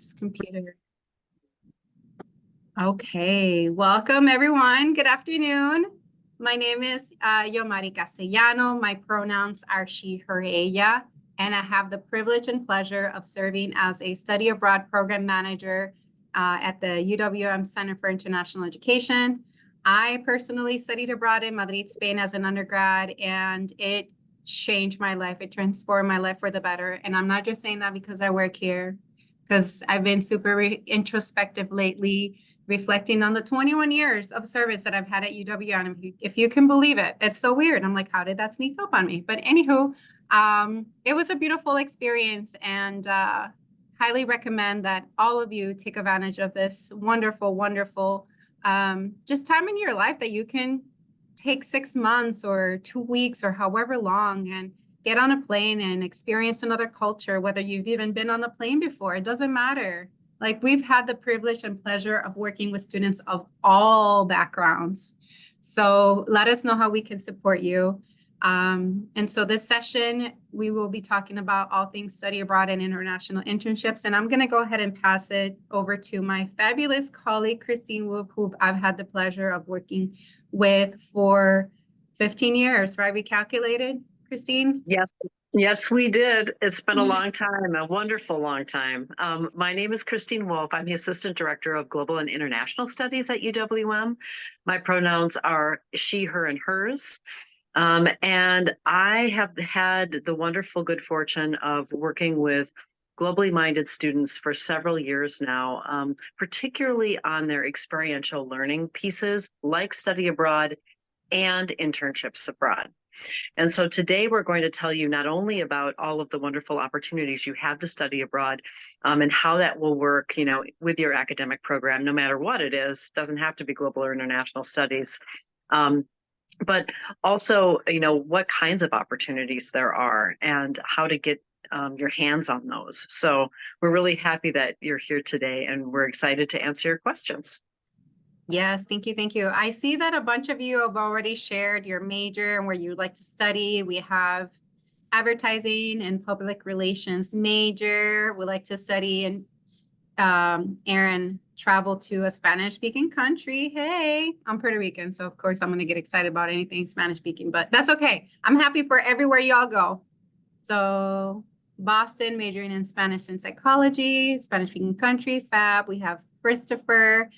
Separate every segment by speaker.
Speaker 1: This computer. Okay, welcome everyone. Good afternoon. My name is Yomari Castellano. My pronouns are she, her, ella, and I have the privilege and pleasure of serving as a study abroad program manager at the UWM Center for International Education. I personally studied abroad in Madrid, Spain as an undergrad, and it changed my life. It transformed my life for the better. And I'm not just saying that because I work here, because I've been super introspective lately, reflecting on the 21 years of service that I've had at UW. And if you can believe it, it's so weird. I'm like, how did that sneak up on me? But anywho, it was a beautiful experience, and highly recommend that all of you take advantage of this wonderful, wonderful just time in your life that you can take 6 months or 2 weeks or however long and get on a plane and experience another culture, whether you've even been on a plane before. It doesn't matter. Like, we've had the privilege and pleasure of working with students of all backgrounds. So let us know how we can support you. And so this session, we will be talking about all things study abroad and international internships. And I'm going to go ahead and pass it over to my fabulous colleague, Christine Whoop, who I've had the pleasure of working with for 15 years, right? We calculated, Christine?
Speaker 2: Yes, we did. It's been a long time, a wonderful long time. My name is Christine Wolf. I'm the Assistant Director of Global and International Studies at UWM. My pronouns are she, her, and hers. And I have had the wonderful good fortune of working with globally minded students for several years now, particularly on their experiential learning pieces like study abroad and internships abroad. And so today we're going to tell you not only about all of the wonderful opportunities you have to study abroad, and how that will work, with your academic program, no matter what it is. Doesn't have to be global or international studies. But also, what kinds of opportunities there are and how to get your hands on those. So we're really happy that you're here today, and we're excited to answer your questions.
Speaker 1: Yes, thank you. Thank you. I see that a bunch of you have already shared your major and where you would like to study. We have advertising and public relations major. We like to study, and Aaron traveled to a Spanish speaking country. Hey, I'm Puerto Rican, so of course I'm going to get excited about anything Spanish speaking, but that's okay. I'm happy for everywhere y'all go. So Boston, majoring in Spanish and psychology, Spanish speaking country, fab. We have Christopher,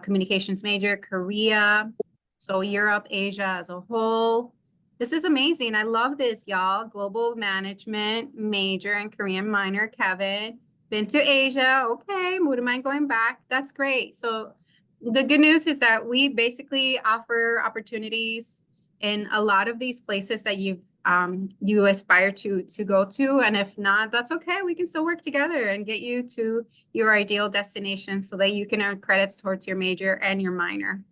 Speaker 1: communications major, Korea. So Europe, Asia as a whole. This is amazing. I love this, y'all. Global management major and Korean minor, Kevin. Been to Asia. Okay, wouldn't mind going back. That's great. So the good news is that we basically offer opportunities in a lot of these places that you aspire to go to. And if not, that's okay. We can still work together and get you to your ideal destination so that you can earn credits towards your major and your minor.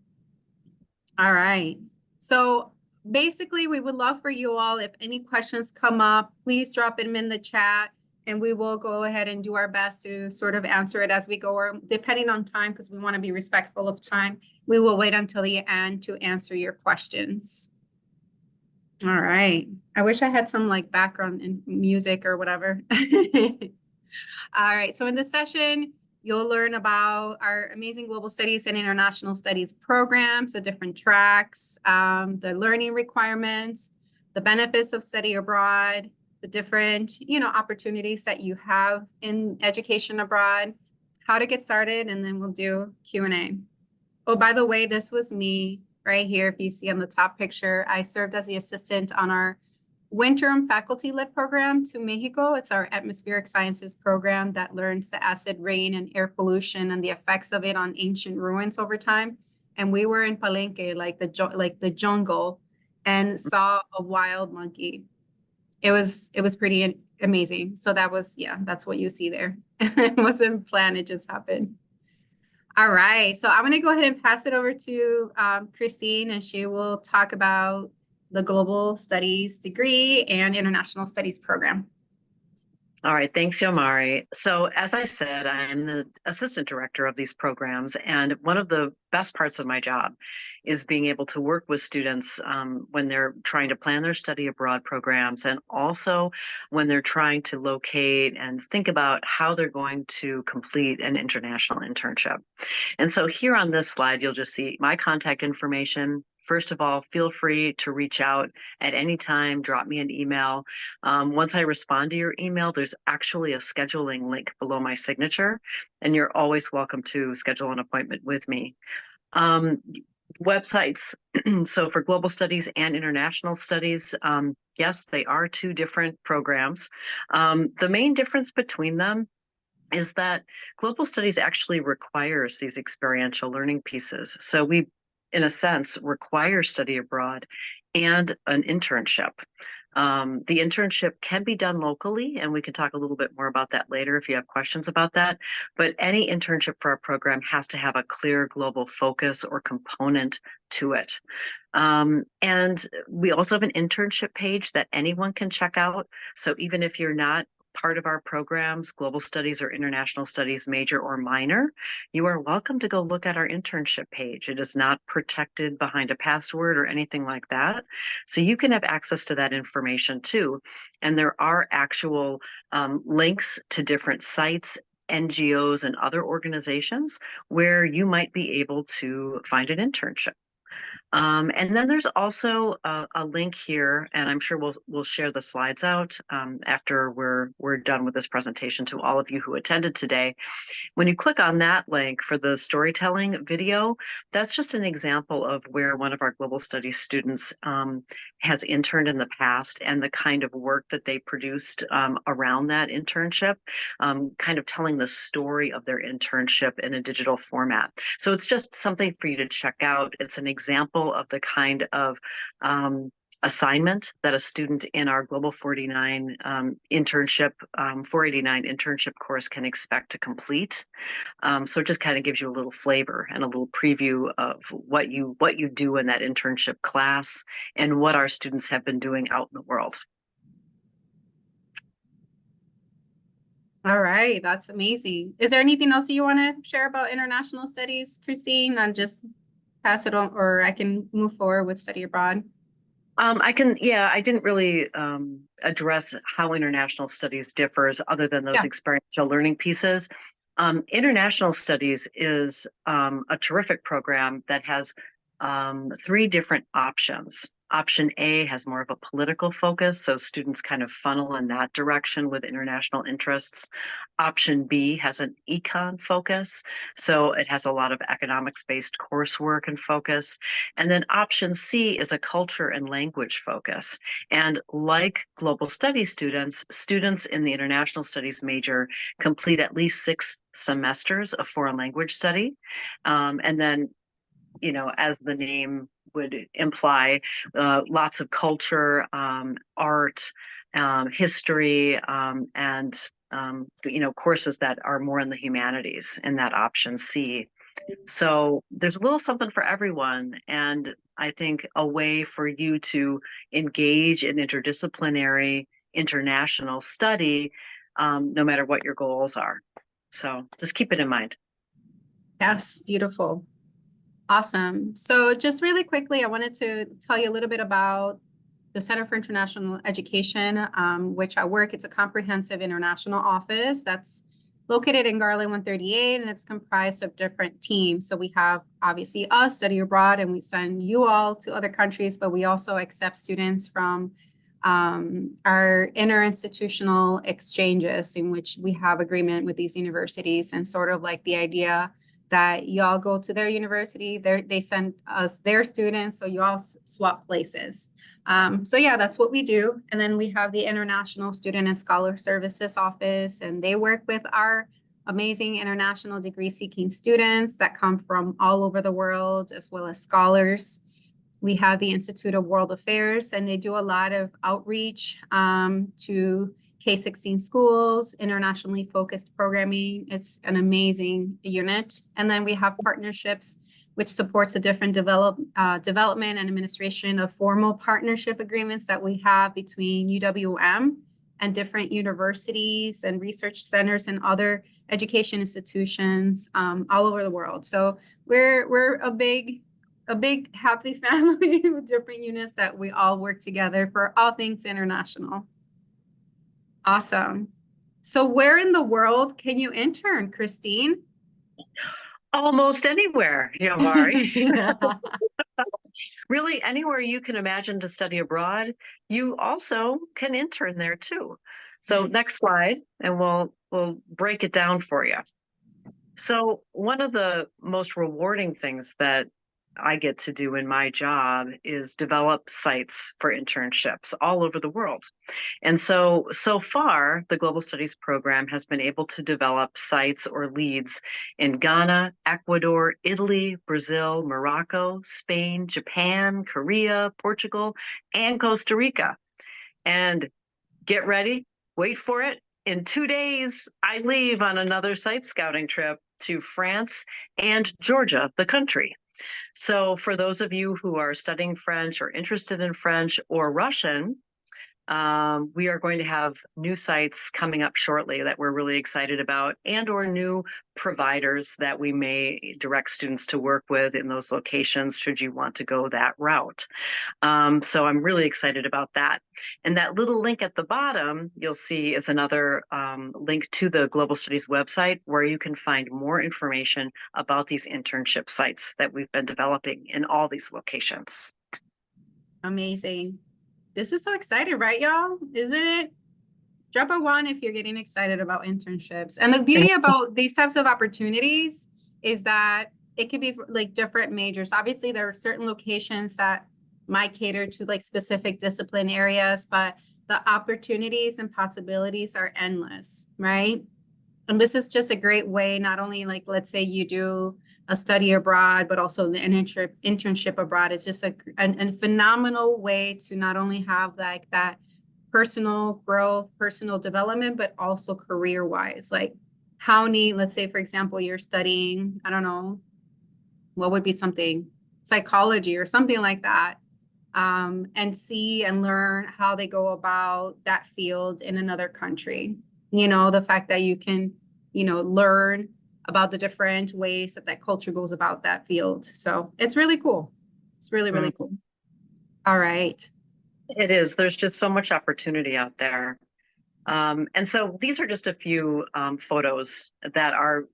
Speaker 1: All right. So basically, we would love for you all, if any questions come up, please drop them in the chat, and we will go ahead and do our best to sort of answer it as we go, or depending on time, because we want to be respectful of time, we will wait until the end to answer your questions. All right. I wish I had some like background in music or whatever. All right. So in this session, you'll learn about our amazing global studies and international studies programs, the different tracks, the learning requirements, the benefits of study abroad, the different, opportunities that you have in education abroad, how to get started, and then we'll do Q&A. Oh, by the way, this was me right here. If you see on the top picture, I served as the assistant on our winter faculty-led program to Mexico. It's our atmospheric sciences program that learns the acid rain and air pollution and the effects of it on ancient ruins over time. And we were in Palenque, like the jungle, and saw a wild monkey. It was pretty amazing. So that was, that's what you see there. It wasn't planned, it just happened. All right, so I'm going to go ahead and pass it over to Christine, and she will talk about the Global Studies degree and International Studies program.
Speaker 2: All right, thanks, Yomari. So, as I said, I'm the assistant director of these programs, and one of the best parts of my job is being able to work with students when they're trying to plan their study abroad programs, and also when they're trying to locate and think about how they're going to complete an international internship. And so here on this slide, you'll just see my contact information. First of all, feel free to reach out at any time, drop me an email. Once I respond to your email, there's actually a scheduling link below my signature, and you're always welcome to schedule an appointment with me. Um, Websites, so for global studies and international studies, yes, they are two different programs. The main difference between them is that global studies actually requires these experiential learning pieces. So we, in a sense, require study abroad and an internship. The internship can be done locally, and we can talk a little bit more about that later if you have questions about that. But any internship for our program has to have a clear global focus or component to it. And we also have an internship page that anyone can check out. So even if you're not part of our programs, global studies or international studies major or minor, you are welcome to go look at our internship page. It is not protected behind a password or anything like that. So you can have access to that information too. And there are actual links to different sites, NGOs, and other organizations where you might be able to find an internship. And then there's also a link here, and I'm sure we'll share the slides out after we're done with this presentation to all of you who attended today. When you click on that link for the storytelling video, that's just an example of where one of our global studies students has interned in the past and the kind of work that they produced around that internship, kind of telling the story of their internship in a digital format. So it's just something for you to check out. It's an example of the kind of assignment that a student in our Global 49 internship, 489 internship course can expect to complete. So it just kind of gives you a little flavor and a little preview of what you do in that internship class and what our students have been doing out in the world.
Speaker 1: All right, that's amazing. Is there anything else you want to share about international studies, Christine? And just pass it on, or I can move forward with study abroad.
Speaker 2: I didn't really address how international studies differs other than those
Speaker 1: Yeah.
Speaker 2: experiential learning pieces. International studies is a terrific program that has three different options. Option A has more of a political focus, so students kind of funnel in that direction with international interests. Option B has an econ focus, so it has a lot of economics-based coursework and focus. And then option C is a culture and language focus. And like global studies students, students in the international studies major complete at least 6 semesters of foreign language study. And then, as the name would imply, lots of culture, art, history, and courses that are more in the humanities in that option C. So there's a little something for everyone, and I think a way for you to engage in interdisciplinary international study, no matter what your goals are. So just keep it in mind.
Speaker 1: Yes, beautiful. Awesome. So just really quickly, I wanted to tell you a little bit about the Center for International Education, which I work. It's a comprehensive international office that's located in Garland 138, and it's comprised of different teams. So we have obviously us, study abroad, and we send you all to other countries, but we also accept students from our interinstitutional exchanges in which we have agreement with these universities, and sort of like the idea that y'all go to their university, they send us their students, so you all swap places. So yeah, that's what we do. And then we have the International Student and Scholar Services Office, and they work with our amazing international degree-seeking students that come from all over the world, as well as scholars. We have the Institute of World Affairs, and they do a lot of outreach to K-16 schools, internationally focused programming. It's an amazing unit. And then we have partnerships, which supports the different development and administration of formal partnership agreements that we have between UWM and different universities and research centers and other education institutions all over the world. So we're a big happy family with different units that we all work together for all things international. Awesome. So where in the world can you intern, Christine?
Speaker 2: Almost anywhere, Yavari. Really, anywhere you can imagine to study abroad, you also can intern there too. So next slide, and we'll break it down for you. So one of the most rewarding things that I get to do in my job is develop sites for internships all over the world. And so far, the Global Studies program has been able to develop sites or leads in Ghana, Ecuador, Italy, Brazil, Morocco, Spain, Japan, Korea, Portugal, and Costa Rica. And get ready, wait for it. In 2 days, I leave on another site scouting trip to France and Georgia, the country. So, for those of you who are studying French or interested in French or Russian, we are going to have new sites coming up shortly that we're really excited about, and or new providers that we may direct students to work with in those locations should you want to go that route. So I'm really excited about that. And that little link at the bottom, you'll see is another link to the Global Studies website where you can find more information about these internship sites that we've been developing in all these locations.
Speaker 1: Amazing. This is so exciting, right, y'all? Isn't it? Drop a one if you're getting excited about internships. And the beauty about these types of opportunities is that it could be like different majors. Obviously, there are certain locations that might cater to like specific discipline areas, but the opportunities and possibilities are endless, right? And this is just a great way, not only like, let's say you do a study abroad, but also the internship abroad is just a phenomenal way to not only have like that personal growth, personal development, but also career wise. Like how neat, let's say, for example, you're studying, I don't know, what would be something, psychology or something like that, and see and learn how they go about that field in another country. You know, the fact that you can, learn about the different ways that that culture goes about that field. So it's really cool. It's really, really cool. All right.
Speaker 2: It is. There's just so much opportunity out there. And so these are just a few photos that are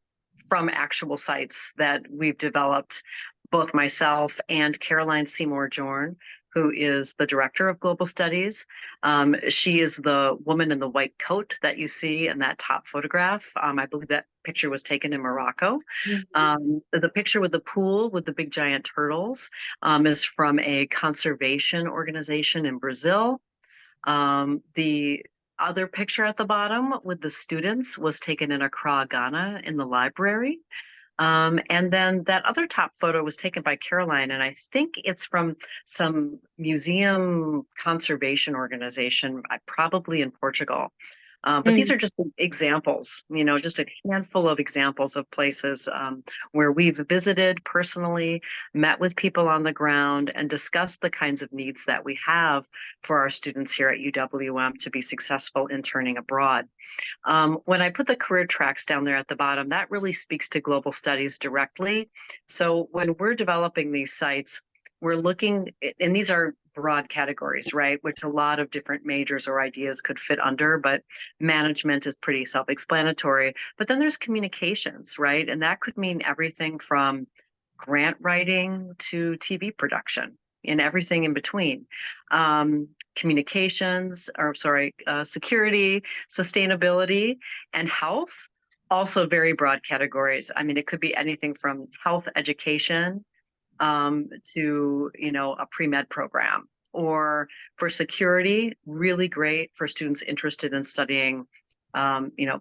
Speaker 2: from actual sites that we've developed, both myself and Caroline Seymour Jorn, who is the director of Global Studies. She is the woman in the white coat that you see in that top photograph. I believe that picture was taken in Morocco. The picture with the pool with the big giant turtles is from a conservation organization in Brazil. The other picture at the bottom with the students was taken in Accra, Ghana, in the library. And then that other top photo was taken by Caroline, and I think it's from some museum conservation organization, probably in Portugal. But these are just examples, just a handful of examples of places where we've visited personally, met with people on the ground, and discussed the kinds of needs that we have for our students here at UWM to be successful interning abroad. When I put the career tracks down there at the bottom, that really speaks to global studies directly. So when we're developing these sites, we're looking, and these are broad categories, right? Which a lot of different majors or ideas could fit under, but management is pretty self-explanatory. But then there's communications, right? And that could mean everything from grant writing to TV production and everything in between. Communications, or sorry, security, sustainability, and health, also very broad categories. I mean, it could be anything from health education to, a pre-med program, or for security, really great for students interested in studying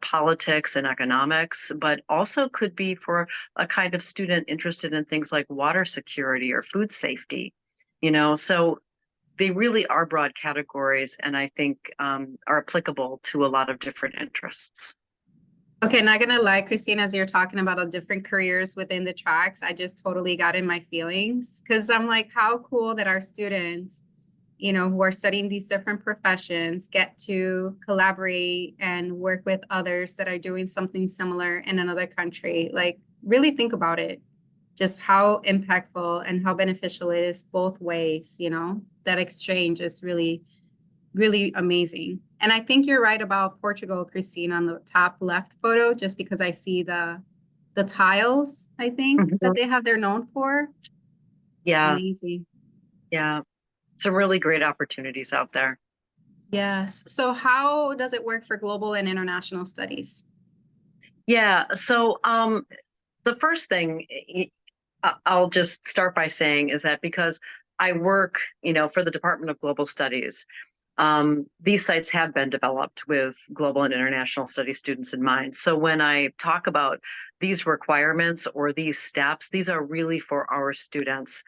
Speaker 2: politics and economics, but also could be for a kind of student interested in things like water security or food safety, so they really are broad categories, and I think are applicable to a lot of different interests.
Speaker 1: Okay, not gonna lie, Christine, as you're talking about the different careers within the tracks, I just totally got in my feelings because I'm like, how cool that our students, who are studying these different professions get to collaborate and work with others that are doing something similar in another country. Like, really think about it, just how impactful and how beneficial it is both ways, that exchange is really, really amazing. And I think you're right about Portugal, Christine, on the top left photo, just because I see the tiles, I think, that
Speaker 2: Mhm.
Speaker 1: they have, they're known for.
Speaker 2: Yeah,
Speaker 1: Amazing.
Speaker 2: yeah. Some really great opportunities out there.
Speaker 1: Yes. So how does it work for global and international studies?
Speaker 2: Yeah. So the first thing I'll just start by saying is that because I work, for the Department of Global Studies, these sites have been developed with global and international studies students in mind. So when I talk about these requirements or these steps, these are really for our students.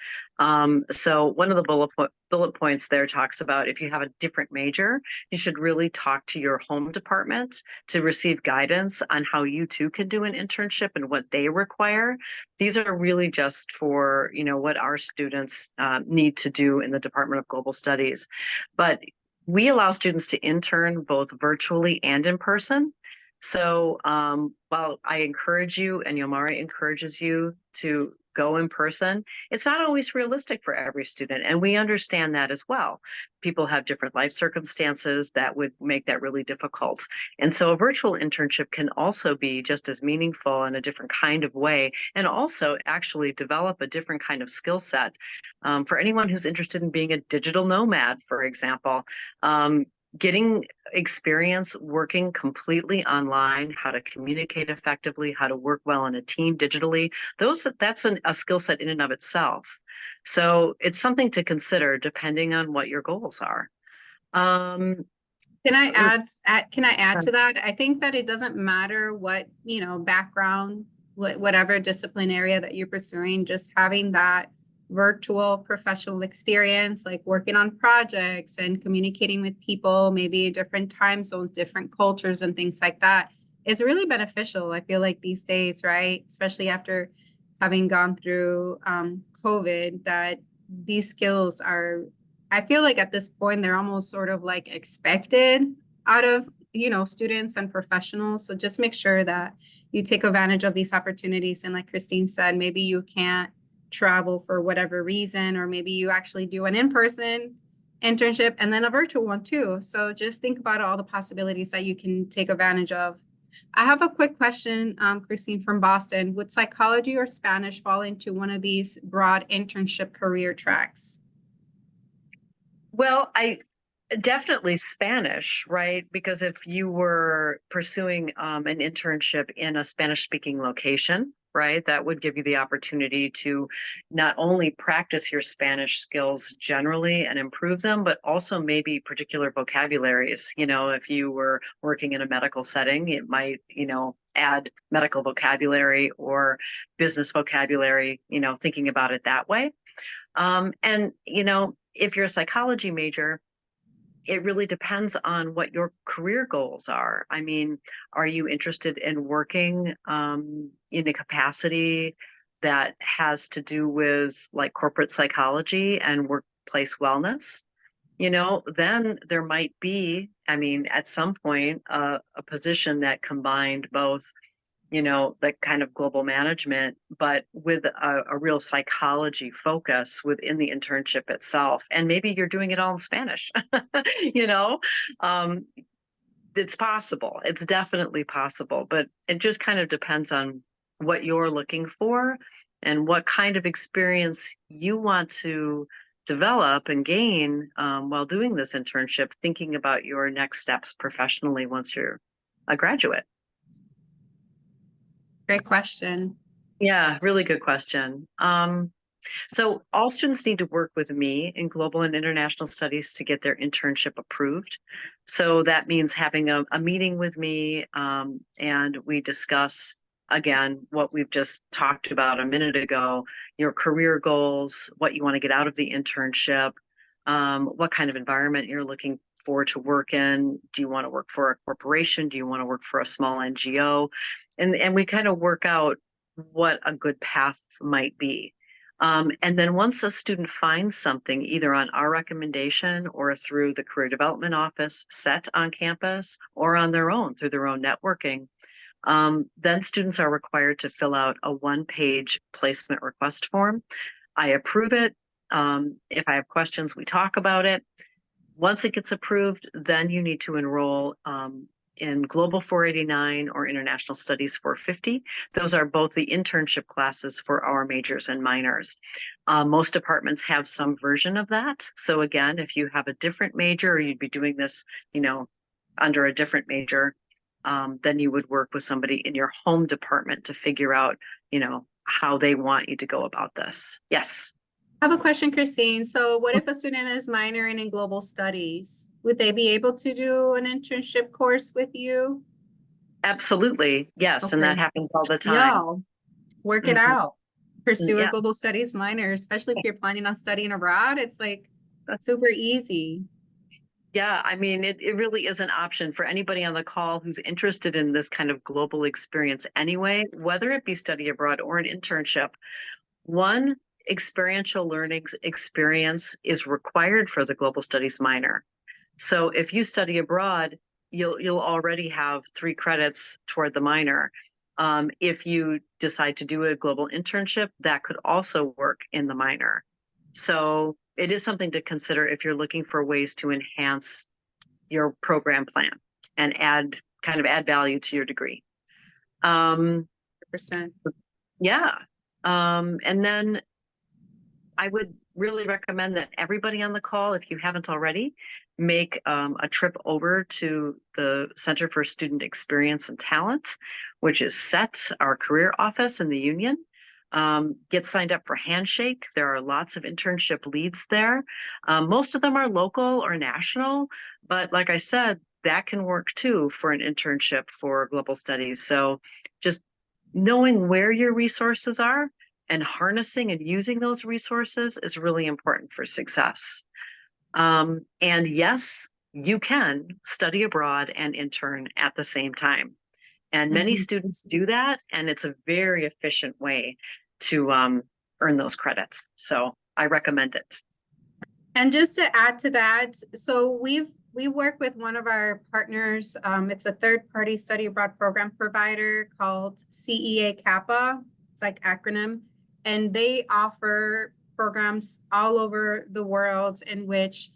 Speaker 2: So one of the bullet points there talks about if you have a different major, you should really talk to your home department to receive guidance on how you too can do an internship and what they require. These are really just for, what our students need to do in the Department of Global Studies. But we allow students to intern both virtually and in person. So while I encourage you and Yomari encourages you to go in person, it's not always realistic for every student. And we understand that as well. People have different life circumstances that would make that really difficult. And so a virtual internship can also be just as meaningful in a different kind of way, and also actually develop a different kind of skill set. For anyone who's interested in being a digital nomad, for example, getting experience working completely online, how to communicate effectively, how to work well in a team digitally, that's a skill set in and of itself. So it's something to consider depending on what your goals are. Um,
Speaker 1: Can I add to that? I think that it doesn't matter what, background, whatever discipline area that you're pursuing, just having that virtual professional experience, like working on projects and communicating with people, maybe different time zones, different cultures and things like that, is really beneficial. I feel like these days, right? Especially after having gone through COVID, that these skills are, I feel like at this point, they're almost sort of like expected out of, students and professionals. So just make sure that you take advantage of these opportunities. And like Christine said, maybe you can't travel for whatever reason, or maybe you actually do an in-person internship and then a virtual one too. So just think about all the possibilities that you can take advantage of. I have a quick question, Christine from Boston. Would psychology or Spanish fall into one of these broad internship career tracks?
Speaker 2: well, I definitely Spanish, right? Because if you were pursuing an internship in a Spanish speaking location, right, that would give you the opportunity to not only practice your Spanish skills generally and improve them, but also maybe particular vocabularies. If you were working in a medical setting, it might, add medical vocabulary or business vocabulary, thinking about it that way. And, if you're a psychology major, it really depends on what your career goals are. I mean, are you interested in working in a capacity that has to do with like corporate psychology and workplace wellness? Then there might be, I mean, at some point, a position that combined both, the kind of global management, but with a real psychology focus within the internship itself. And maybe you're doing it all in Spanish, you know, um, it's possible. It's definitely possible, but it just kind of depends on what you're looking for and what kind of experience you want to develop and gain while doing this internship, thinking about your next steps professionally once you're a graduate.
Speaker 1: Great question.
Speaker 2: Yeah, really good question. So all students need to work with me in global and international studies to get their internship approved. So that means having a meeting with me, and we discuss again what we've just talked about a minute ago, your career goals, what you want to get out of the internship, what kind of environment you're looking for to work in. Do you want to work for a corporation? Do you want to work for a small NGO? And we kind of work out what a good path might be. And then once a student finds something, either on our recommendation or through the Career Development Office set on campus or on their own through their own networking, then students are required to fill out a one-page placement request form. I approve it. If I have questions, we talk about it. Once it gets approved, then you need to enroll in Global 489 or International Studies 450. Those are both the internship classes for our majors and minors. Most departments have some version of that. So again, if you have a different major or you'd be doing this, under a different major, then you would work with somebody in your home department to figure out, how they want you to go about this. Yes.
Speaker 1: I have a question, Christine. So what if a student is minoring in global studies? Would they be able to do an internship course with you?
Speaker 2: Absolutely. Yes. And that
Speaker 1: Okay.
Speaker 2: happens all the time.
Speaker 1: Y'all, work it
Speaker 2: Mhm.
Speaker 1: out. Pursue a
Speaker 2: Yeah.
Speaker 1: global studies minor, especially if you're planning on studying abroad. It's like super easy.
Speaker 2: Yeah, I mean, it really is an option for anybody on the call who's interested in this kind of global experience anyway, whether it be study abroad or an internship. One experiential learning experience is required for the global studies minor. So if you study abroad, you'll already have 3 credits toward the minor. If you decide to do a global internship, that could also work in the minor. So it is something to consider if you're looking for ways to enhance your program plan and add value to your degree.
Speaker 1: 100%.
Speaker 2: Yeah. And then I would really recommend that everybody on the call, if you haven't already, make a trip over to the Center for Student Experience and Talent, which is SET, our career office in the union. Get signed up for Handshake. There are lots of internship leads there. Most of them are local or national, but like I said, that can work too for an internship for global studies. So just knowing where your resources are and harnessing and using those resources is really important for success. And yes, you can study abroad and intern at the same time. And many
Speaker 1: Mhm.
Speaker 2: students do that, and it's a very efficient way to earn those credits. So I recommend it.
Speaker 1: And just to add to that, so we work with one of our partners. It's a third-party study abroad program provider called CEA Kappa. It's like acronym, and they offer programs all over the world in which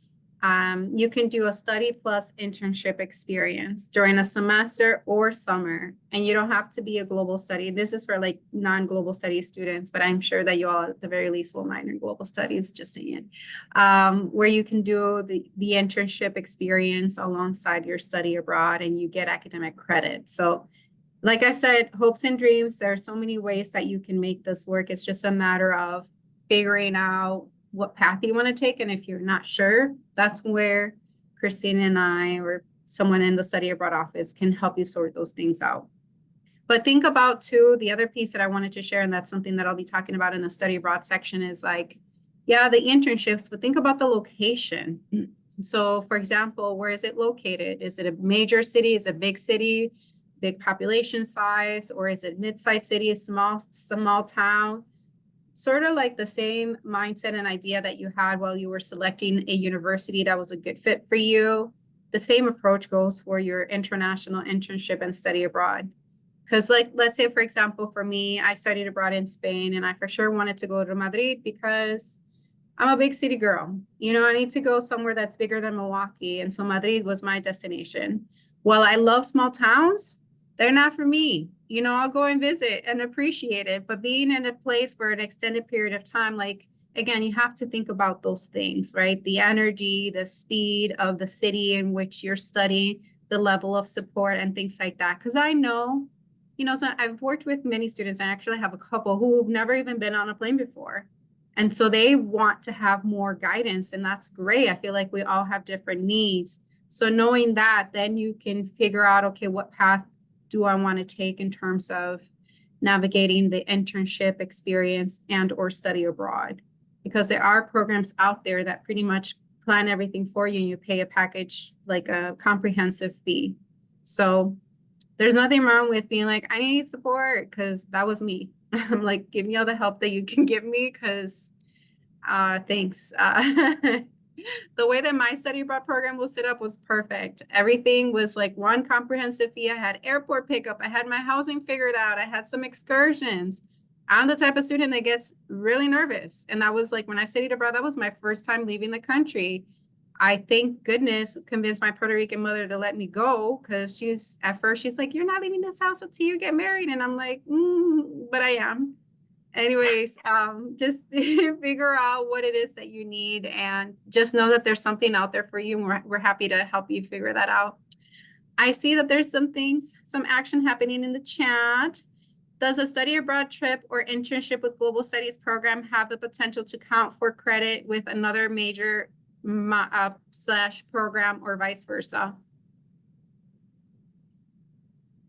Speaker 1: you can do a study plus internship experience during a semester or summer, and you don't have to be a global study. This is for like non-global study students, but I'm sure that you all at the very least will minor in global studies, just saying. Where you can do the internship experience alongside your study abroad and you get academic credit. So like I said, hopes and dreams, there are so many ways that you can make this work. It's just a matter of figuring out what path you want to take. And if you're not sure, that's where Christine and I or someone in the study abroad office can help you sort those things out. But think about too, the other piece that I wanted to share, and that's something that I'll be talking about in the study abroad section is like, yeah, the internships, but think about the location. So for example, where is it located? Is it a major city? Is it a big city, big population size, or is it mid-sized city, a small town? Sort of like the same mindset and idea that you had while you were selecting a university that was a good fit for you. The same approach goes for your international internship and study abroad. Because like, let's say, for example, for me, I studied abroad in Spain and I for sure wanted to go to Madrid because I'm a big city girl. I need to go somewhere that's bigger than Milwaukee. And so Madrid was my destination. While I love small towns, they're not for me. I'll go and visit and appreciate it. But being in a place for an extended period of time, like, again, you have to think about those things, right? The energy, the speed of the city in which you're studying, the level of support and things like that. Because I know, so I've worked with many students. I actually have a couple who've never even been on a plane before. And so they want to have more guidance, and that's great. I feel like we all have different needs. So knowing that, then you can figure out, okay, what path do I want to take in terms of navigating the internship experience and or study abroad? Because there are programs out there that pretty much plan everything for you and you pay a package, like a comprehensive fee. So there's nothing wrong with being like, I need support, because that was me. I'm like, give me all the help that you can give me because thanks. The way that my study abroad program was set up was perfect. Everything was like one comprehensive fee. I had airport pickup. I had my housing figured out. I had some excursions. I'm the type of student that gets really nervous. And that was like when I studied abroad, that was my first time leaving the country. I thank goodness convinced my Puerto Rican mother to let me go because she's at first she's like, you're not leaving this house until you get married. And I'm like, but I am. Anyways, just figure out what it is that you need and just know that there's something out there for you. And we're happy to help you figure that out. I see that there's some things, some action happening in the chat. Does a study abroad trip or internship with global studies program have the potential to count for credit with another major slash program or vice versa?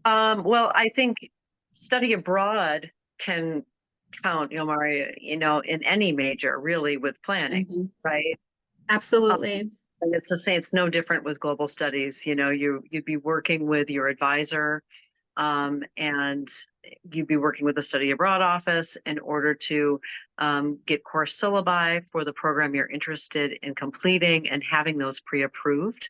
Speaker 2: Well, I think study abroad can count, Maria, in any major really with planning,
Speaker 1: Mhm.
Speaker 2: right? Um,
Speaker 1: Absolutely.
Speaker 2: and it's the same, it's no different with global studies. You'd be working with your advisor, and you'd be working with the study abroad office in order to get course syllabi for the program you're interested in completing and having those pre-approved.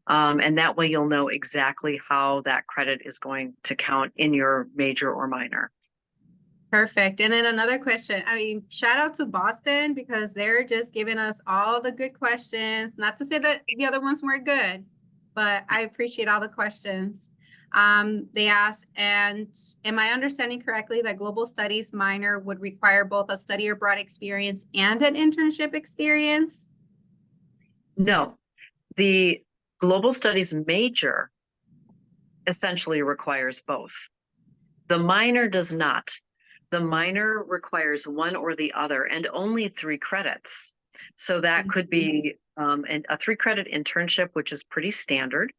Speaker 2: And that way you'll know exactly how that credit is going to count in your major or minor.
Speaker 1: Perfect. And then another question. I mean, shout out to Boston because they're just giving us all the good questions. Not to say that the other ones weren't good, but I appreciate all the questions. They asked, and am I understanding correctly that global studies minor would require both a study abroad experience and an internship experience?
Speaker 2: No, the global studies major essentially requires both. The minor does not. The minor requires one or the other and only 3 credits. So that could be a 3 credit internship, which is pretty standard,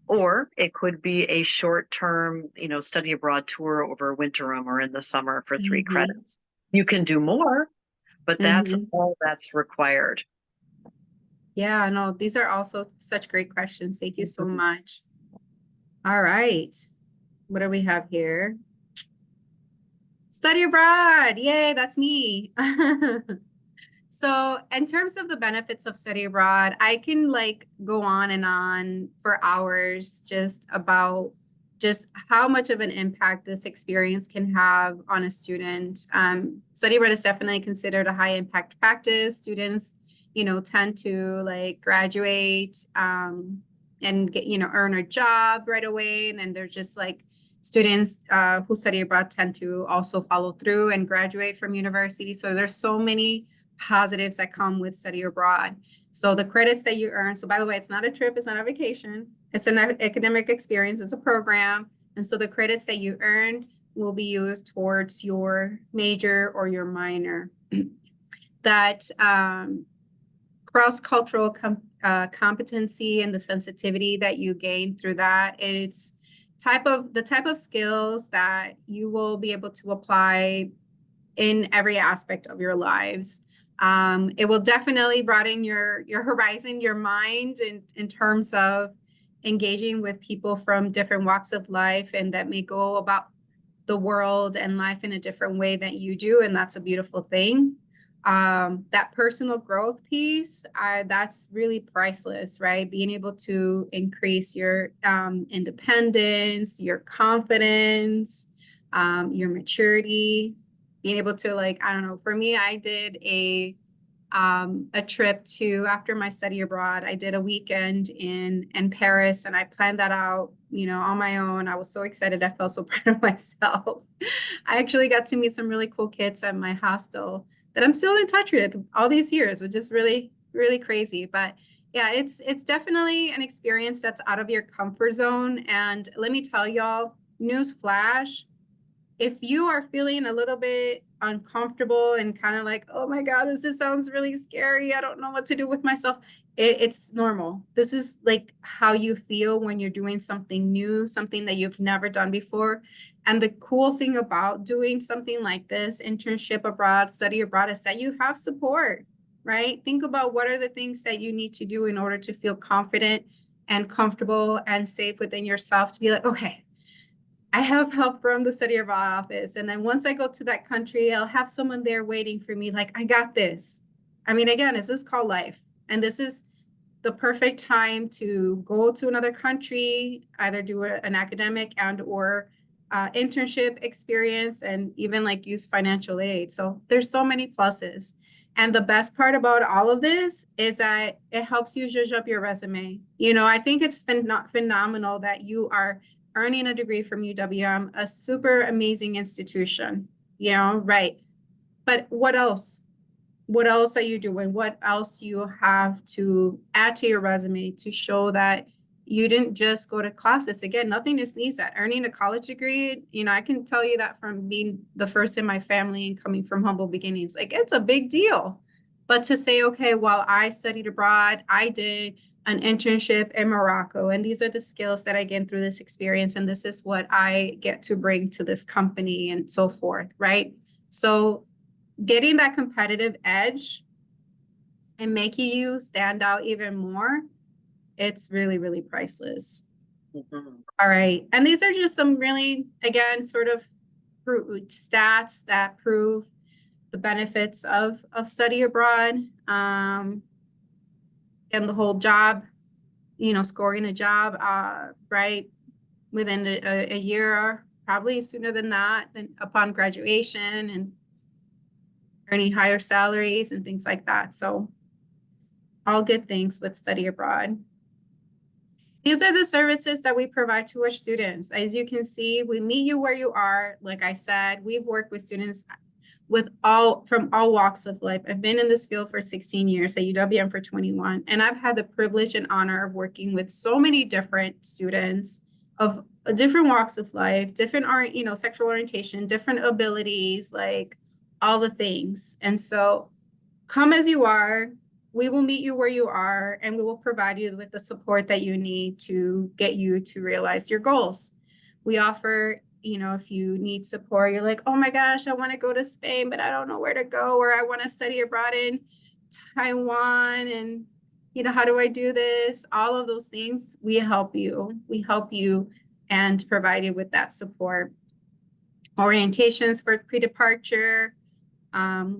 Speaker 2: or it could be a short term, study abroad tour over winterim or in the summer for 3
Speaker 1: Mhm.
Speaker 2: credits. You can do more, but that's
Speaker 1: Mhm.
Speaker 2: all that's required.
Speaker 1: Yeah, no, these are also such great questions. Thank you so much. All right. What do we have here? Study abroad. Yay, that's me. So, in terms of the benefits of study abroad, I can like go on and on for hours just about just how much of an impact this experience can have on a student. Study abroad is definitely considered a high impact practice. Students, tend to like graduate and get, earn a job right away. And then they're just like students who study abroad tend to also follow through and graduate from university. So there's so many positives that come with study abroad. So the credits that you earn, so by the way, it's not a trip, it's not a vacation, it's an academic experience, it's a program. And so the credits that you earned will be used towards your major or your minor. That cross-cultural competency and the sensitivity that you gain through that, it's the type of skills that you will be able to apply in every aspect of your lives. It will definitely broaden your horizon, your mind in terms of engaging with people from different walks of life and that may go about the world and life in a different way than you do. And that's a beautiful thing. That personal growth piece, that's really priceless, right? Being able to increase your independence, your confidence, your maturity, being able to like, I don't know, for me, I did a trip to after my study abroad. I did a weekend in Paris and I planned that out, on my own. I was so excited. I felt so proud of myself. I actually got to meet some really cool kids at my hostel that I'm still in touch with all these years, which is really, really crazy. But yeah, it's definitely an experience that's out of your comfort zone. And let me tell y'all, news flash, if you are feeling a little bit uncomfortable and kind of like, oh my God, this just sounds really scary. I don't know what to do with myself. It's normal. This is like how you feel when you're doing something new, something that you've never done before. And the cool thing about doing something like this, internship abroad, study abroad, is that you have support, right? Think about what are the things that you need to do in order to feel confident and comfortable and safe within yourself to be like, okay, I have help from the study abroad office. And then once I go to that country, I'll have someone there waiting for me, like, I got this. I mean, again, this is called life. And this is the perfect time to go to another country, either do an academic and or internship experience, and even like use financial aid. So there's so many pluses. And the best part about all of this is that it helps you zhuzh up your resume. You know, I think it's phenomenal that you are earning a degree from UWM, a super amazing institution, you know, right? But what else? What else are you doing? What else do you have to add to your resume to show that you didn't just go to classes? Again, nothing to sneeze at. Earning a college degree, you know, I can tell you that from being the first in my family and coming from humble beginnings, like it's a big deal. But to say, okay, while I studied abroad, I did an internship in Morocco, and these are the skills that I gained through this experience, and this is what I get to bring to this company and so forth, right? So getting that competitive edge and making you stand out even more, it's really, really priceless.
Speaker 2: Mhm.
Speaker 1: All right. And these are just some really, again, sort of stats that prove the benefits of study abroad, and the whole job, you know, scoring a job, right, within a year, probably sooner than that, than upon graduation, and earning higher salaries and things like that. So all good things with study abroad. These are the services that we provide to our students. As you can see, we meet you where you are. Like I said, we've worked with students from all walks of life. I've been in this field for 16 years, at UWM for 21, and I've had the privilege and honor of working with so many different students of different walks of life, different sexual orientation, different abilities, like all the things. And so come as you are. We will meet you where you are, and we will provide you with the support that you need to get you to realize your goals. We offer, you know, if you need support, you're like, oh my gosh, I want to go to Spain, but I don't know where to go, or I want to study abroad in Taiwan, and, you know, how do I do this? All of those things, we help you. We help you and provide you with that support. Orientations for pre-departure.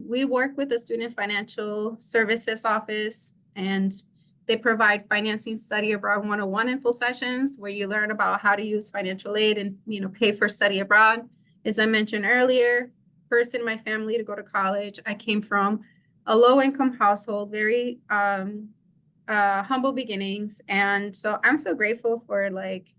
Speaker 1: We work with the Student Financial Services Office, and they provide financing study abroad 101 info sessions where you learn about how to use financial aid and, you know, pay for study abroad. As I mentioned earlier, first in my family to go to college, I came from a low income household, very humble beginnings. And so I'm so grateful for like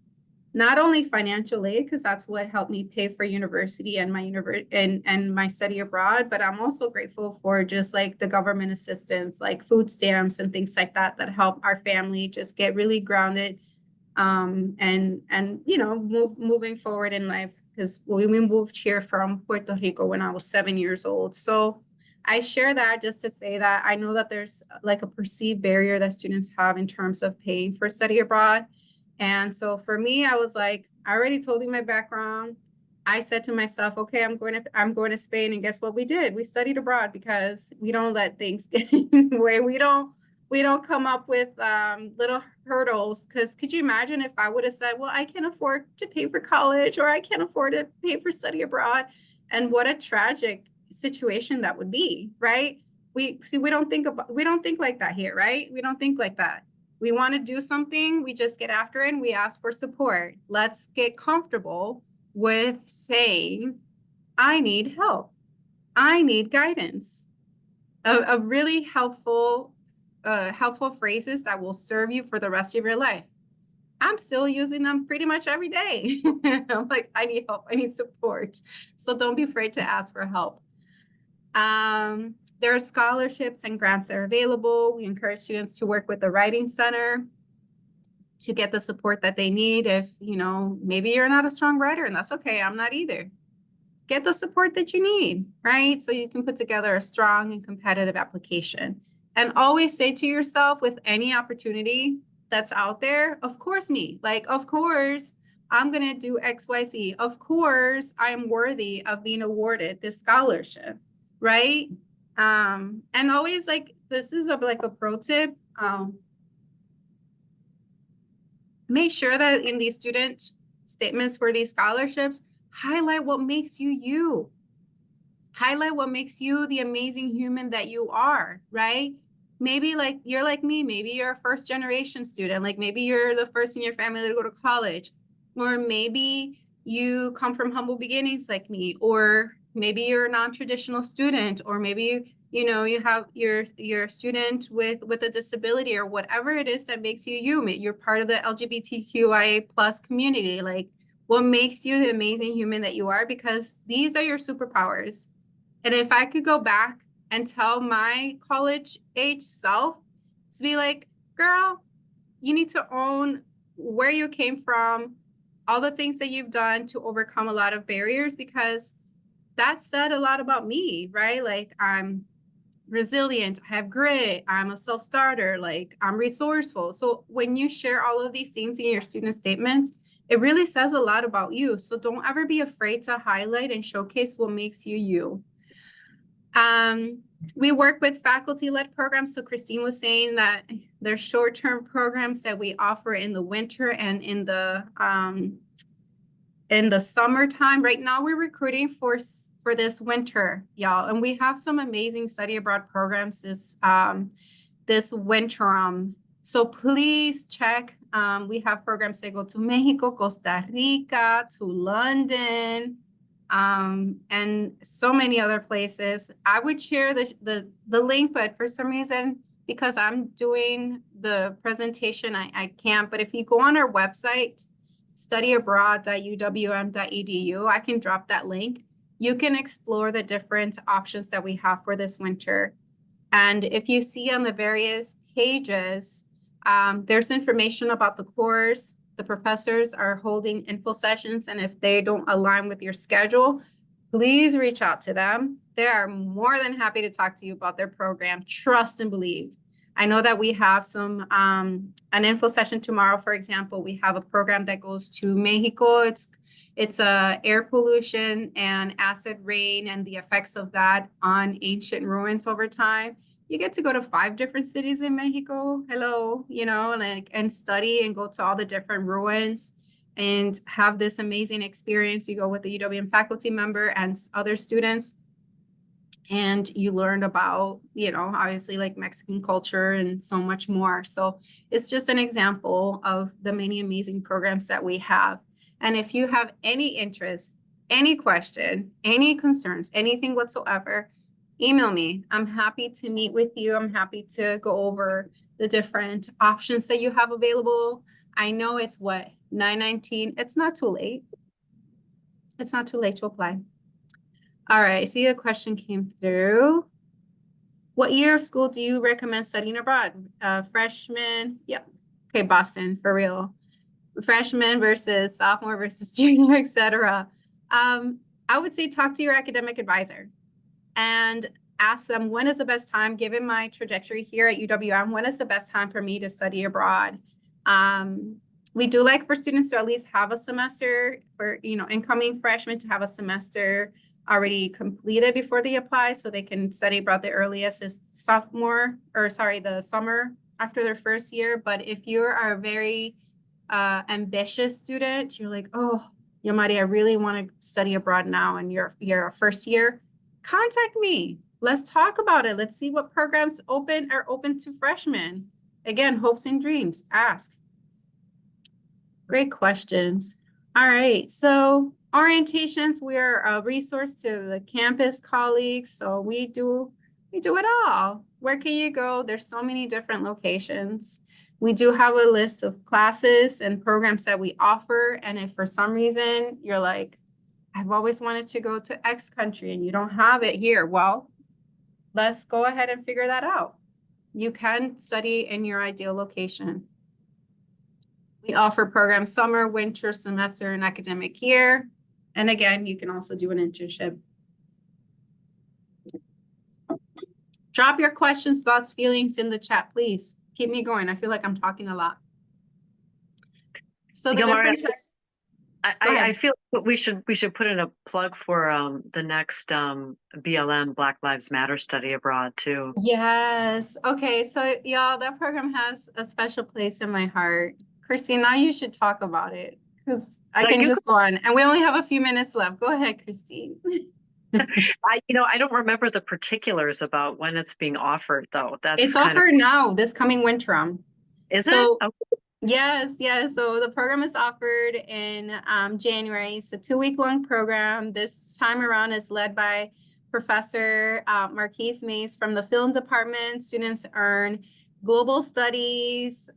Speaker 1: not only financial aid, because that's what helped me pay for university and my study abroad, but I'm also grateful for just like the government assistance, like food stamps and things like that, that help our family just get really grounded, and you know, moving forward in life. Because we moved here from Puerto Rico when I was 7 years old. So I share that just to say that I know that there's like a perceived barrier that students have in terms of paying for study abroad. And so for me, I was like, I already told you my background. I said to myself, okay, I'm going to Spain. And guess what we did? We studied abroad, because we don't let things get in the way. We don't come up with little hurdles. Because could you imagine if I would have said, well, I can't afford to pay for college, or I can't afford to pay for study abroad, and what a tragic situation that would be, right? We don't think like that here, right? We don't think like that. We want to do something, we just get after it, and we ask for support. Let's get comfortable with saying, I need help. I need guidance. A really helpful phrases that will serve you for the rest of your life. I'm still using them pretty much every day. I'm like, I need help. I need support. So don't be afraid to ask for help. There are scholarships and grants that are available. We encourage students to work with the Writing Center to get the support that they need. If, you know, maybe you're not a strong writer, and that's okay. I'm not either. Get the support that you need, right? So you can put together a strong and competitive application. And always say to yourself, with any opportunity that's out there, of course me, like, of course, I'm going to do XYZ. Of course, I am worthy of being awarded this scholarship, right? And always, like, this is like a pro tip. Make sure that in these student statements for these scholarships, highlight what makes you you. Highlight what makes you the amazing human that you are, right? Maybe like you're like me, maybe you're a first generation student, like maybe you're the first in your family to go to college, or maybe you come from humble beginnings like me, or maybe you're a non-traditional student, or maybe you have you're a student with a disability, or whatever it is that makes you you. You're part of the LGBTQIA plus community. Like, what makes you the amazing human that you are, because these are your superpowers. And if I could go back and tell my college age self to be like, girl, you need to own where you came from, all the things that you've done to overcome a lot of barriers, because that said a lot about me, right? Like, I'm resilient, I have grit, I'm a self-starter, like I'm resourceful. So when you share all of these things in your student statements, it really says a lot about you. So don't ever be afraid to highlight and showcase what makes you you. We work with faculty-led programs. So Christine was saying that there's short-term programs that we offer in the winter and in the summertime. Right now, we're recruiting for this winter, y'all, and we have some amazing study abroad programs this winter. So please check. We have programs that go to Mexico, Costa Rica, to London, and so many other places. I would share the link, but for some reason, because I'm doing the presentation, I can't. But if you go on our website, studyabroad.uwm.edu, I can drop that link. You can explore the different options that we have for this winter. And if you see on the various pages, there's information about the course. The professors are holding info sessions, and if they don't align with your schedule, please reach out to them. They are more than happy to talk to you about their program. Trust and believe. I know that we have an info session tomorrow. For example, we have a program that goes to Mexico. It's air pollution and acid rain and the effects of that on ancient ruins over time. You get to go to 5 different cities in Mexico. Hello, and study and go to all the different ruins and have this amazing experience. You go with the UWM faculty member and other students, and you learned about, obviously, like Mexican culture and so much more. So it's just an example of the many amazing programs that we have. And if you have any interest, any question, any concerns, anything whatsoever, email me. I'm happy to meet with you. I'm happy to go over the different options that you have available. I know it's 9/19. It's not too late. It's not too late to apply. All right, I see a question came through. What year of school do you recommend studying abroad? Freshman? Yep. Okay, Boston, for real. Freshman versus sophomore versus junior, etc. I would say talk to your academic advisor and ask them, when is the best time, given my trajectory here at UWM, when is the best time for me to study abroad? We do like for students to at least have a semester, for incoming freshmen to have a semester already completed before they apply, so they can study abroad. The earliest is the summer after their first year. But if you are a very ambitious student, you're like, oh, Yamari, I really want to study abroad now, and you're a first year, contact me. Let's talk about it. Let's see what programs are open to freshmen. Again, hopes and dreams. Ask. Great questions. All right, so orientations, we're a resource to the campus colleagues. So we do it all. Where can you go? There's so many different locations. We do have a list of classes and programs that we offer. And if for some reason you're like, I've always wanted to go to X country and you don't have it here, well, let's go ahead and figure that out. You can study in your ideal location. We offer programs summer, winter, semester, and academic year. And again, you can also do an internship. Drop your questions, thoughts, feelings in the chat, please. Keep me going. I feel like I'm talking a lot. So the different types.
Speaker 2: I feel we should put in a plug for the next BLM Black Lives Matter study abroad too.
Speaker 1: Yes. Okay. So y'all, that program has a special place in my heart. Christine, now you should talk about it, Because I
Speaker 2: Now
Speaker 1: can
Speaker 2: you,
Speaker 1: just go on. And we only have a few minutes left. Go ahead, Christine.
Speaker 2: I don't remember the particulars about when it's being offered, though. That's
Speaker 1: It's
Speaker 2: kind of,
Speaker 1: offered now, this coming winter.
Speaker 2: is it?
Speaker 1: So
Speaker 2: Oh,
Speaker 1: yes, yes. So the program is offered in January. It's a 2-week long program. This time around is led by Professor Marquise Mays from the film department. Students earn global studies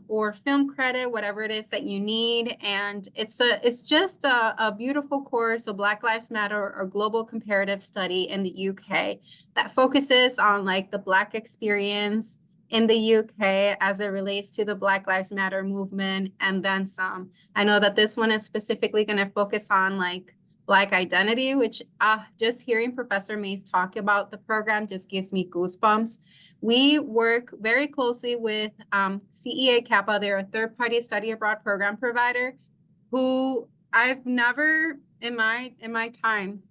Speaker 1: or film credit, whatever it is that you need. And it's just a beautiful course of Black Lives Matter or global comparative study in the UK that focuses on like the Black experience in the UK as it relates to the Black Lives Matter movement and then some. I know that this one is specifically going to focus on like Black identity, which just hearing Professor Mays talk about the program just gives me goosebumps. We work very closely with CEA Kappa. They're a third-party study abroad program provider who I've never in my time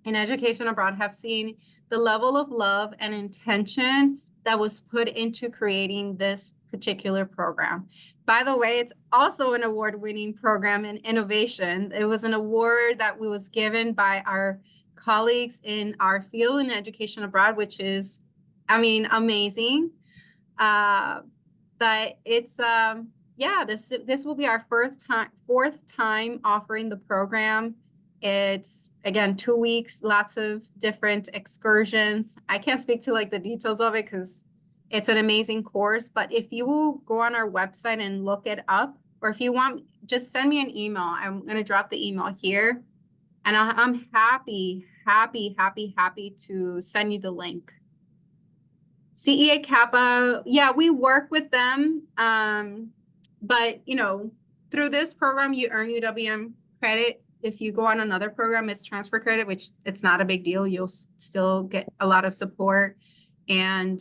Speaker 1: in education abroad have seen the level of love and intention that was put into creating this particular program. By the way, it's also an award-winning program in innovation. It was an award that was given by our colleagues in our field in education abroad, which is, I mean, amazing. Uh, but it's yeah, this will be our fourth time offering the program. It's again 2 weeks, lots of different excursions. I can't speak to like the details of it because it's an amazing course. But if you will go on our website and look it up, or if you want, just send me an email. I'm gonna drop the email here, and I'm happy to send you the link. CEA Kappa, yeah, we work with them. But you know, through this program, you earn UWM credit. If you go on another program, it's transfer credit, which it's not a big deal. You'll still get a lot of support and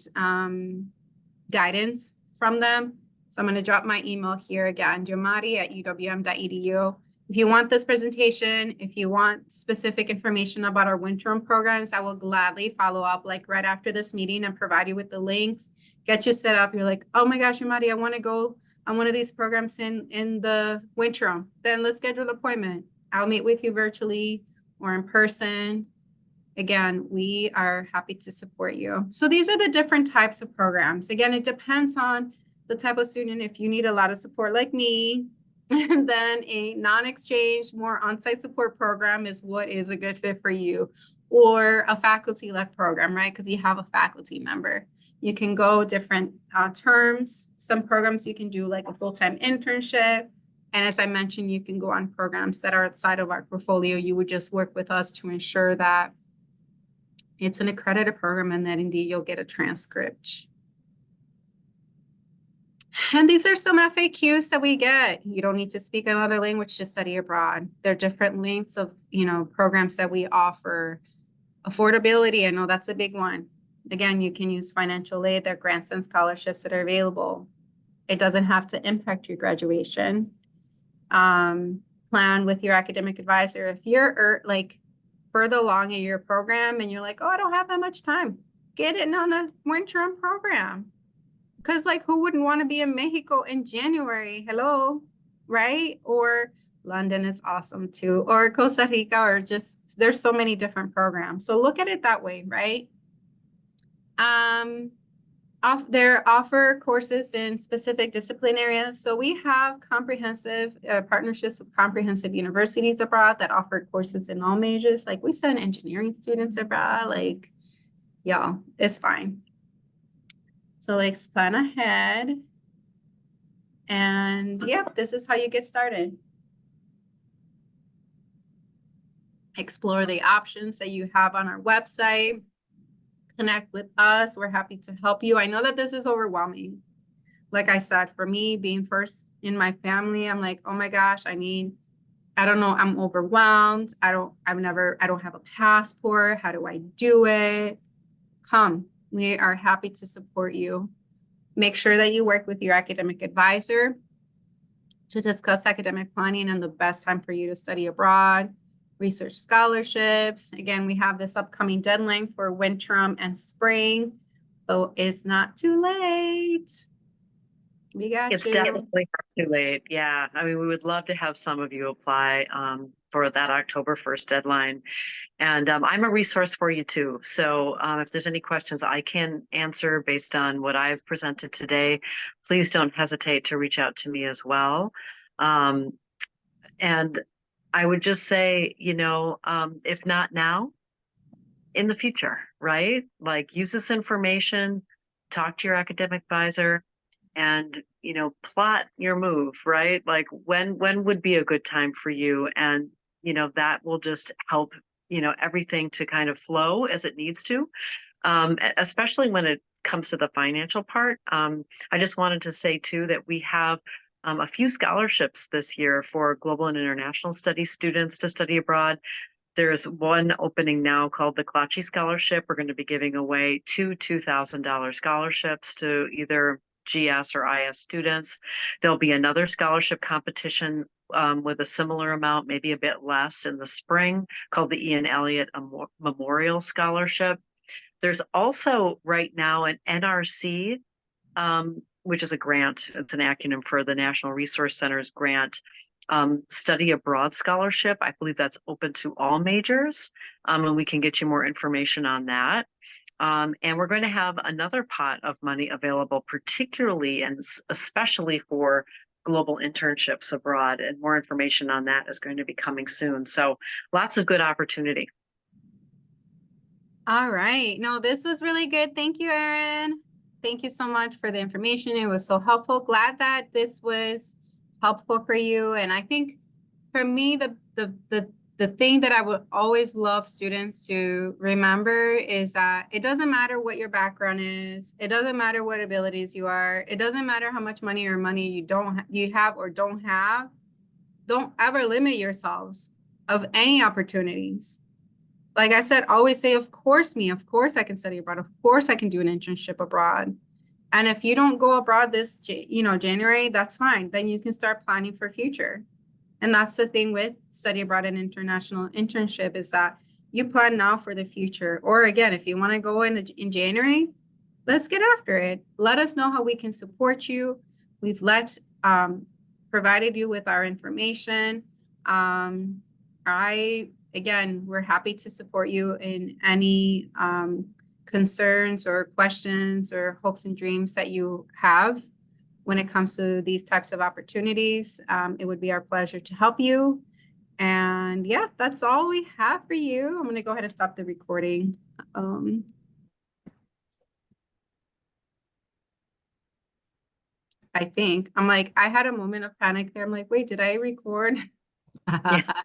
Speaker 1: guidance from them. So I'm going to drop my email here again, jomari@uwm.edu. If you want this presentation, if you want specific information about our winter programs, I will gladly follow up like right after this meeting and provide you with the links, get you set up. You're like, oh my gosh, Jomari, I want to go on one of these programs in the winter. Then let's schedule an appointment. I'll meet with you virtually or in person. Again, we are happy to support you. So these are the different types of programs. Again, it depends on the type of student. If you need a lot of support like me, then a non-exchange, more on-site support program is what is a good fit for you. Or a faculty-led program, right? Because you have a faculty member. You can go different terms. Some programs you can do like a full-time internship. And as I mentioned, you can go on programs that are outside of our portfolio. You would just work with us to ensure that it's an accredited program and that indeed you'll get a transcript. And these are some FAQs that we get. You don't need to speak another language to study abroad. There are different lengths of, programs that we offer. Affordability, I know that's a big one. Again, you can use financial aid. There are grants and scholarships that are available. It doesn't have to impact your graduation. Plan with your academic advisor. If you're further along in your program and you're like, oh, I don't have that much time, get it on a winter program. Because who wouldn't want to be in Mexico in January? Hello, right? Or London is awesome too, or Costa Rica, or just there's so many different programs. So look at it that way, right? They offer courses in specific discipline areas. So we have comprehensive partnerships with comprehensive universities abroad that offer courses in all majors. Like we send engineering students abroad, yeah, it's fine. So let's plan ahead. And yeah, this is how you get started. Explore the options that you have on our website. Connect with us. We're happy to help you. I know that this is overwhelming. Like I said, for me, being first in my family, I'm like, oh my gosh, I don't know, I'm overwhelmed. I don't have a passport. How do I do it? Come, we are happy to support you. Make sure that you work with your academic advisor to discuss academic planning and the best time for you to study abroad, research scholarships. Again, we have this upcoming deadline for winter and spring, so it's not too late. We got
Speaker 2: It's
Speaker 1: you.
Speaker 2: definitely too late. Yeah. I mean, we would love to have some of you apply for that October 1st deadline. And I'm a resource for you too. So if there's any questions I can answer based on what I've presented today, please don't hesitate to reach out to me as well. Um, and I would just say, if not now, in the future, right? Like use this information, talk to your academic advisor, and plot your move, right? Like when would be a good time for you, and that will just help everything to kind of flow as it needs to, especially when it comes to the financial part. I just wanted to say too that we have a few scholarships this year for global and international studies students to study abroad. There's one opening now called the Klachi Scholarship. We're going to be giving away two $2,000 scholarships to either GS or IS students. There'll be another scholarship competition with a similar amount, maybe a bit less, in the spring, called the Ian Elliott Memorial Scholarship. There's also right now an NRC, which is a grant. It's an acronym for the National Resource Center's grant. Study abroad scholarship. I believe that's open to all majors, and we can get you more information on that. And we're going to have another pot of money available, particularly and especially for global internships abroad, and more information on that is going to be coming soon. So lots of good opportunity.
Speaker 1: All right. No, this was really good. Thank you, Erin. Thank you so much for the information. It was so helpful. Glad that this was helpful for you. And I think for me, the thing that I would always love students to remember is that it doesn't matter what your background is. It doesn't matter what abilities you are. It doesn't matter how much money you have or don't have. Don't ever limit yourselves of any opportunities. Like I said, always say, of course I can study abroad. Of course I can do an internship abroad. And if you don't go abroad this, January, that's fine. Then you can start planning for future. And that's the thing with study abroad and international internship is that you plan now for the future. Or again, if you want to go in January, let's get after it. Let us know how we can support you. We've provided you with our information. We're happy to support you in any concerns or questions or hopes and dreams that you have when it comes to these types of opportunities. It would be our pleasure to help you. And yeah, that's all we have for you. I'm going to go ahead and stop the recording. I think I had a moment of panic there. I'm like, wait, did I record?
Speaker 2: Yeah.